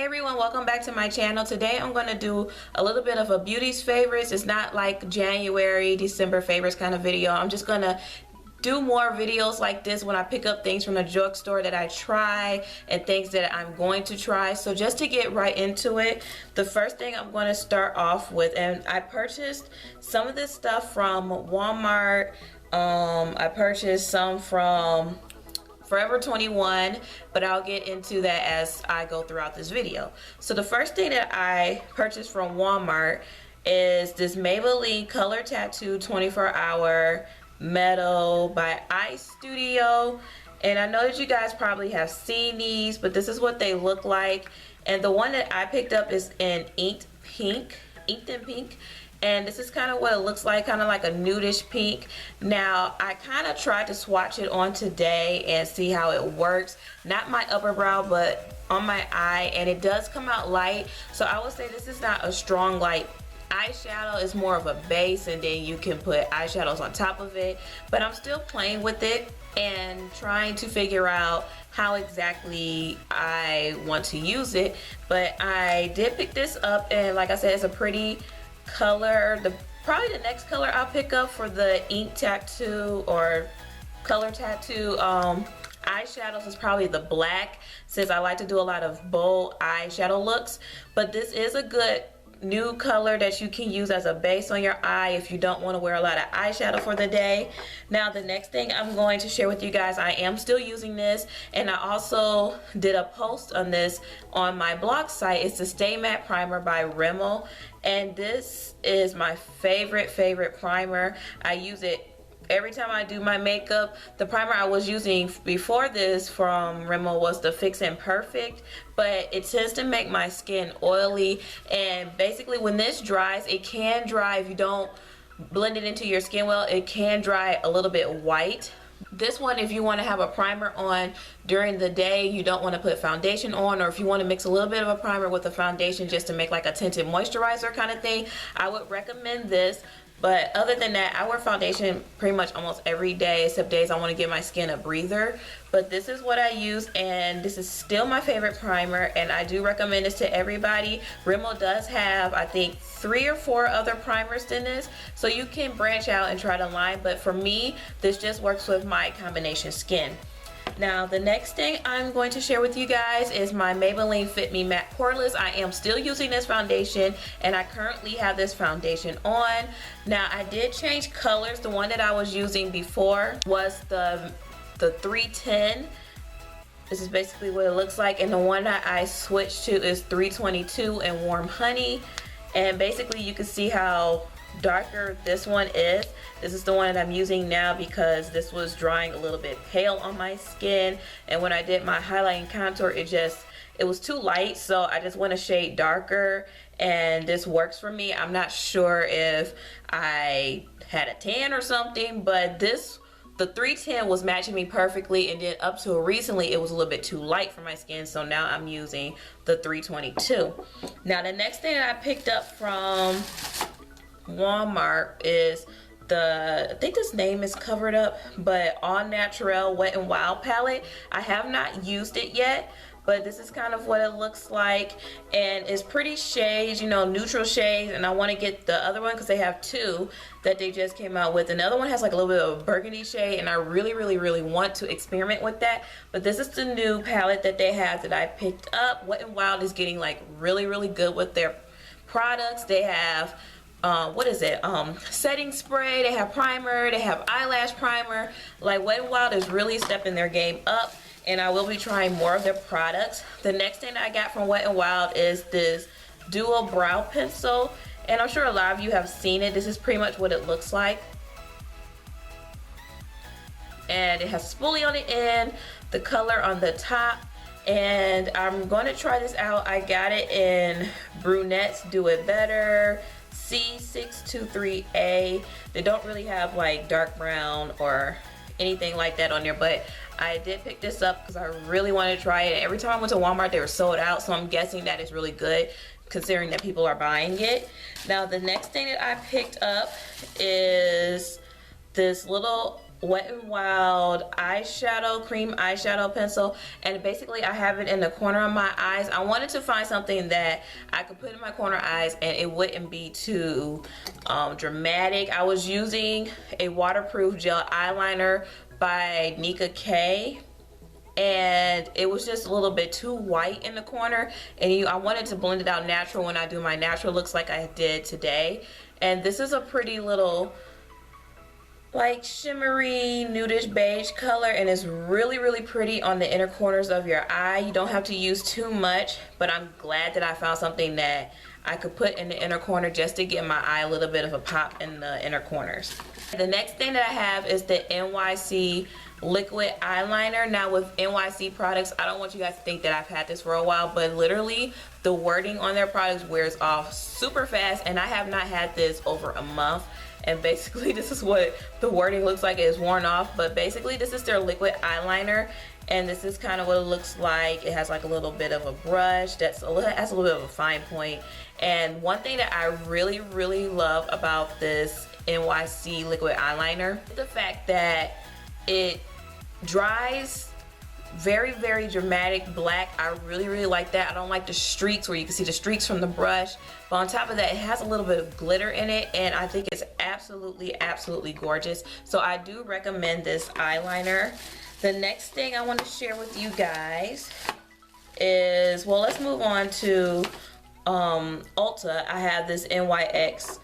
everyone, welcome back to my channel. Today I'm going to do a little bit of a beauty's favorites. It's not like January, December favorites kind of video. I'm just going to do more videos like this when I pick up things from the drugstore that I try and things that I'm going to try. So just to get right into it, the first thing I'm going to start off with, and I purchased some of this stuff from Walmart. I purchased some from Forever 21, but I'll get into that as I go throughout this video. So the first thing that I purchased from Walmart is this Maybelline Color Tattoo 24-hour Meadow by Ice Studio. And I know that you guys probably have seen these, but this is what they look like. And the one that I picked up is in inked in pink. And this is kind of what it looks like, kind of like a nudish pink. Now, I kind of tried to swatch it on today and see how it works. Not my upper brow, but on my eye, and it does come out light. So I would say this is not a strong light eyeshadow. It's more of a base, and then you can put eyeshadows on top of it. But I'm still playing with it and trying to figure out how exactly I want to use it. But I did pick this up, and like I said, it's a pretty color. Probably the next color I'll pick up for the ink tattoo or color tattoo eyeshadows is probably the black, since I like to do a lot of bold eyeshadow looks. But this is a good new color that you can use as a base on your eye if you don't want to wear a lot of eyeshadow for the day. Now, the next thing I'm going to share with you guys, I am still using this, and I also did a post on this on my blog site. It's the Stay Matte Primer by Rimmel, and this is my favorite primer. I use it every time I do my makeup. The primer I was using before this from Rimmel was the Fix and Perfect, but it tends to make my skin oily, and basically when this dries, it can dry if you don't blend it into your skin well. It can dry a little bit white. This one, if you want to have a primer on during the day, you don't want to put foundation on, or if you want to mix a little bit of a primer with a foundation just to make like a tinted moisturizer kind of thing, I would recommend this. But other than that, I wear foundation pretty much almost every day, except days I want to give my skin a breather. But this is what I use, and this is still my favorite primer, and I do recommend this to everybody. Rimmel does have, I think, 3 or 4 other primers than this, so you can branch out and try to line, but for me, this just works with my combination skin. Now, the next thing I'm going to share with you guys is my Maybelline Fit Me Matte Poreless. I am still using this foundation, and I currently have this foundation on. Now, I did change colors. The one that I was using before was the 310. This is basically what it looks like, and the one that I switched to is 322 and Warm Honey. And basically, you can see how darker this one is. This is the one that I'm using now because this was drying a little bit pale on my skin, and when I did my highlight and contour, it was too light, so I just went a shade darker, and this works for me. I'm not sure if I had a tan or something, but the 310 was matching me perfectly, and then up till recently it was a little bit too light for my skin, so now I'm using the 322. Now, the next thing that I picked up from Walmart is I think this name is covered up, but All Natural Wet n Wild palette. I have not used it yet, but this is kind of what it looks like, and it's pretty shades, you know, neutral shades. And I want to get the other one because they have 2 that they just came out with. Another one has like a little bit of a burgundy shade, and I really want to experiment with that. But this is the new palette that they have that I picked up. Wet n Wild is getting like really good with their products. They have setting spray, they have primer, they have eyelash primer. Like, Wet n Wild is really stepping their game up, and I will be trying more of their products. The next thing that I got from Wet n Wild is this dual brow pencil, and I'm sure a lot of you have seen it. This is pretty much what it looks like, and it has spoolie on the end, the color on the top, and I'm going to try this out. I got it in Brunette's Do It Better C623A. They don't really have like dark brown or anything like that on there, but I did pick this up because I really wanted to try it. Every time I went to Walmart, they were sold out, so I'm guessing that it's really good considering that people are buying it. Now, the next thing that I picked up is this little Wet n Wild eyeshadow, cream eyeshadow pencil, and basically I have it in the corner of my eyes. I wanted to find something that I could put in my corner eyes and it wouldn't be too dramatic. I was using a waterproof gel eyeliner by Nicka K, and it was just a little bit too white in the corner, and I wanted to blend it out natural when I do my natural looks like I did today. And this is a pretty little like shimmery nudish beige color, and it's really pretty on the inner corners of your eye. You don't have to use too much, but I'm glad that I found something that I could put in the inner corner just to give my eye a little bit of a pop in the inner corners. The next thing that I have is the NYC liquid eyeliner. Now with NYC products, I don't want you guys to think that I've had this for a while, but literally the wording on their products wears off super fast, and I have not had this over a month. And basically this is what the wording looks like. It is worn off, but basically this is their liquid eyeliner, and this is kind of what it looks like. It has like a little bit of a brush that's has a little bit of a fine point. And one thing that I really love about this NYC liquid eyeliner is the fact that it dries very dramatic black. I really like that. I don't like the streaks where you can see the streaks from the brush, but on top of that, it has a little bit of glitter in it, and I think it's absolutely gorgeous. So I do recommend this eyeliner. The next thing I want to share with you guys is, well, let's move on to Ulta. I have this NYX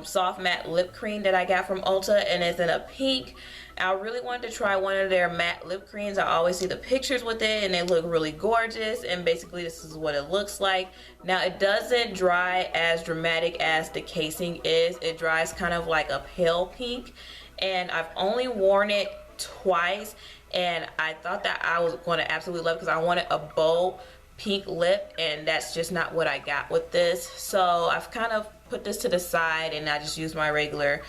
soft matte lip cream that I got from Ulta, and it's in a pink. I really wanted to try one of their matte lip creams. I always see the pictures with it and they look really gorgeous, and basically this is what it looks like. Now it doesn't dry as dramatic as the casing is. It dries kind of like a pale pink, and I've only worn it twice, and I thought that I was going to absolutely love it because I wanted a bold pink lip, and that's just not what I got with this. So I've kind of put this to the side and I just use my regular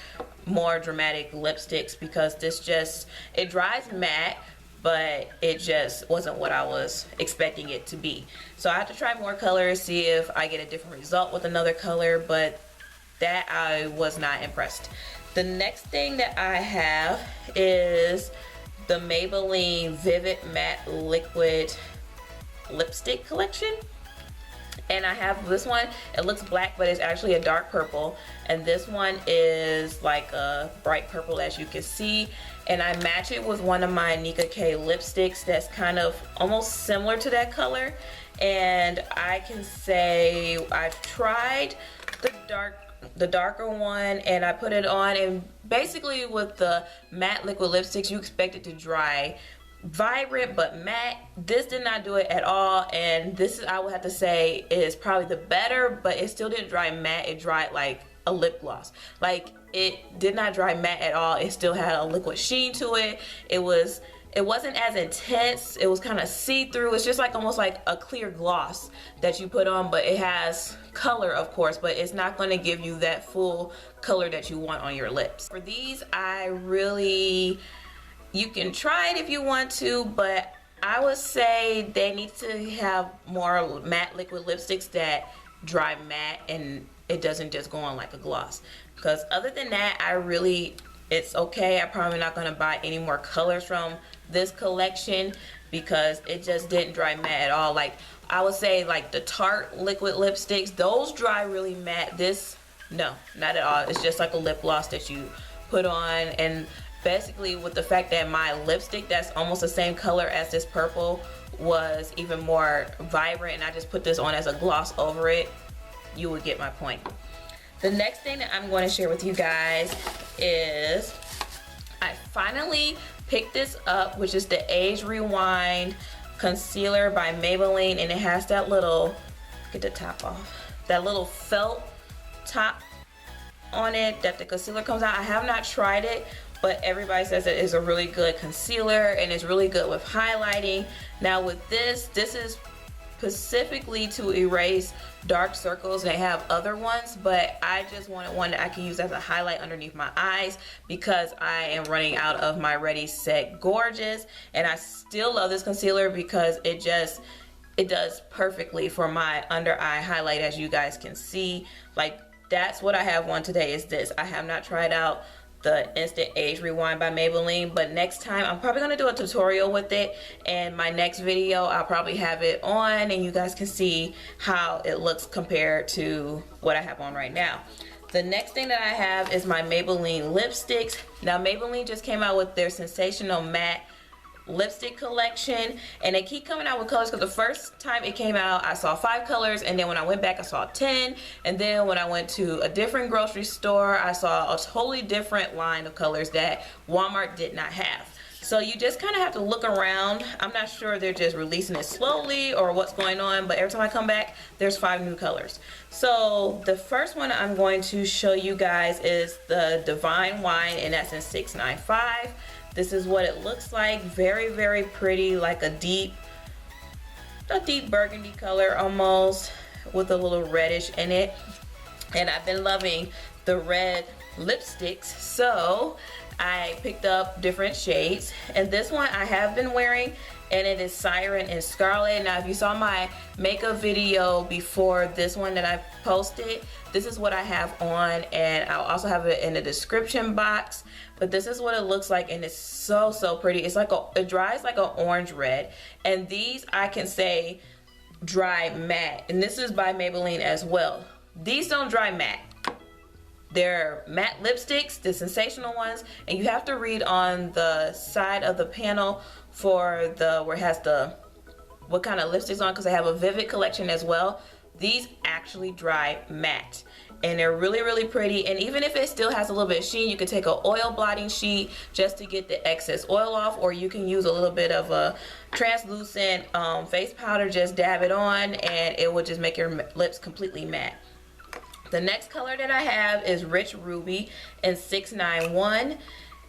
more dramatic lipsticks, because this just, it dries matte, but it just wasn't what I was expecting it to be. So I have to try more colors, see if I get a different result with another color, but that I was not impressed. The next thing that I have is the Maybelline Vivid Matte Liquid Lipstick Collection. And I have this one. It looks black, but it's actually a dark purple, and this one is like a bright purple, as you can see, and I match it with one of my Nicka K lipsticks that's kind of almost similar to that color. And I can say I've tried the darker one, and I put it on, and basically with the matte liquid lipsticks you expect it to dry vibrant but matte. This did not do it at all, and this is, I would have to say, is probably the better, but it still didn't dry matte. It dried like a lip gloss. Like, it did not dry matte at all. It still had a liquid sheen to it. It wasn't as intense. It was kind of see-through. It's just like almost like a clear gloss that you put on, but it has color, of course, but it's not going to give you that full color that you want on your lips. For these, you can try it if you want to, but I would say they need to have more matte liquid lipsticks that dry matte and it doesn't just go on like a gloss. Because other than that, it's okay. I'm probably not going to buy any more colors from this collection because it just didn't dry matte at all. Like, I would say like the Tarte liquid lipsticks, those dry really matte. This, no, not at all. It's just like a lip gloss that you put on. And basically with the fact that my lipstick that's almost the same color as this purple was even more vibrant, and I just put this on as a gloss over it, you would get my point. The next thing that I'm going to share with you guys is I finally picked this up, which is the Age Rewind Concealer by Maybelline, and it has that little, get the top off, that little felt top on it that the concealer comes out. I have not tried it, but everybody says it is a really good concealer and it's really good with highlighting. Now with this is specifically to erase dark circles. They have other ones, but I just wanted one that I can use as a highlight underneath my eyes because I am running out of my Ready Set Gorgeous, and I still love this concealer because it does perfectly for my under eye highlight, as you guys can see. Like, that's what I have on today, is this. I have not tried out the Instant Age Rewind by Maybelline. But next time I'm probably gonna do a tutorial with it, and my next video I'll probably have it on and you guys can see how it looks compared to what I have on right now. The next thing that I have is my Maybelline lipsticks. Now Maybelline just came out with their Sensational Matte lipstick collection, and they keep coming out with colors, because the first time it came out I saw 5 colors, and then when I went back I saw 10, and then when I went to a different grocery store I saw a totally different line of colors that Walmart did not have. So you just kind of have to look around. I'm not sure they're just releasing it slowly or what's going on, but every time I come back there's 5 new colors. So the first one I'm going to show you guys is the Divine Wine, and that's in 695. This is what it looks like. Very, very pretty, like a deep burgundy color almost, with a little reddish in it. And I've been loving the red lipsticks, so I picked up different shades, and this one I have been wearing, and it is Siren and Scarlet. Now if you saw my makeup video before this one that I posted, this is what I have on, and I'll also have it in the description box. But this is what it looks like, and it's so pretty. It's like it dries like an orange red, and these I can say dry matte, and this is by Maybelline as well. These don't dry matte. They're matte lipsticks, the sensational ones, and you have to read on the side of the panel for where it has what kind of lipsticks on, because I have a Vivid collection as well. These actually dry matte, and they're really pretty. And even if it still has a little bit of sheen, you could take an oil blotting sheet just to get the excess oil off, or you can use a little bit of a translucent face powder, just dab it on, and it will just make your lips completely matte. The next color that I have is Rich Ruby in 691,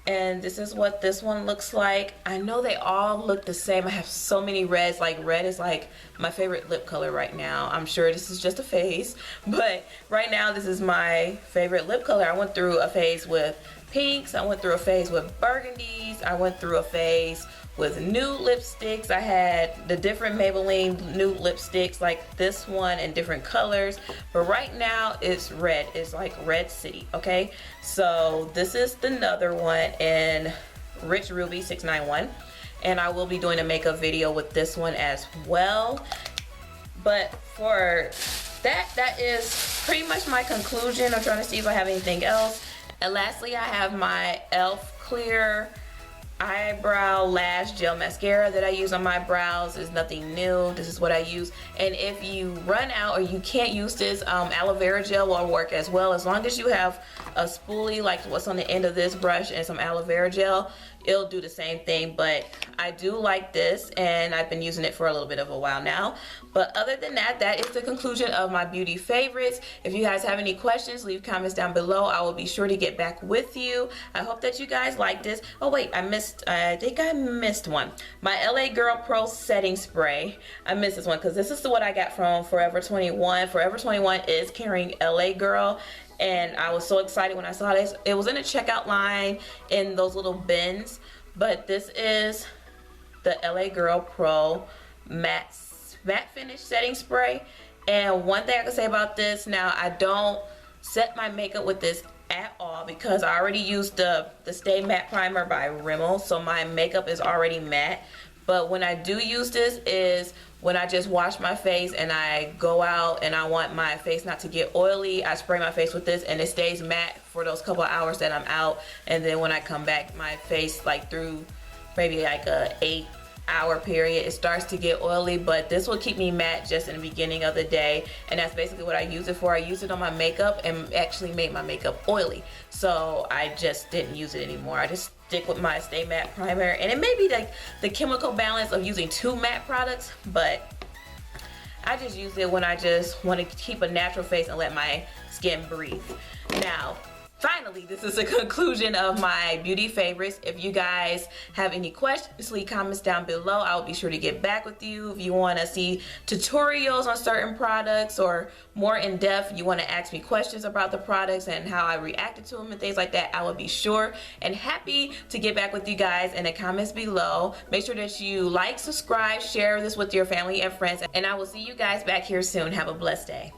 and this is what this one looks like. I know they all look the same. I have so many reds. Like red is like my favorite lip color right now. I'm sure this is just a phase, but right now this is my favorite lip color. I went through a phase with pinks, I went through a phase with burgundies, I went through a phase with nude lipsticks. I had the different Maybelline nude lipsticks like this one in different colors, but right now it's red. It's like Red City, okay? So this is another one in Rich Ruby 691, and I will be doing a makeup video with this one as well. But for that is pretty much my conclusion. I'm trying to see if I have anything else. And lastly, I have my e.l.f. Clear Eyebrow Lash Gel Mascara that I use on my brows. Is nothing new. This is what I use. And if you run out or you can't use this, aloe vera gel will work as well. As long as you have a spoolie like what's on the end of this brush and some aloe vera gel, it'll do the same thing. But I do like this, and I've been using it for a little bit of a while now. But other than that, that is the conclusion of my beauty favorites. If you guys have any questions, leave comments down below. I will be sure to get back with you. I hope that you guys like this. Oh wait, I think I missed one. My LA Girl Pro Setting Spray. I missed this one because this is what I got from Forever 21. Forever 21 is carrying LA Girl, and I was so excited when I saw this. It was in a checkout line in those little bins, but this is the LA Girl Pro Matte Finish Setting Spray. And one thing I can say about this, now I don't set my makeup with this at all because I already used the Stay Matte Primer by Rimmel, so my makeup is already matte. But when I do use this is when I just wash my face and I go out and I want my face not to get oily, I spray my face with this and it stays matte for those couple of hours that I'm out. And then when I come back, my face, like through maybe like a 8-hour period, it starts to get oily, but this will keep me matte just in the beginning of the day, and that's basically what I use it for. I use it on my makeup and actually made my makeup oily, so I just didn't use it anymore. I just stick with my Stay Matte Primer, and it may be like the chemical balance of using 2 matte products, but I just use it when I just want to keep a natural face and let my skin breathe. Now, finally, this is the conclusion of my beauty favorites. If you guys have any questions, leave comments down below. I will be sure to get back with you. If you want to see tutorials on certain products or more in depth, you want to ask me questions about the products and how I reacted to them and things like that, I will be sure and happy to get back with you guys in the comments below. Make sure that you like, subscribe, share this with your family and friends, and I will see you guys back here soon. Have a blessed day.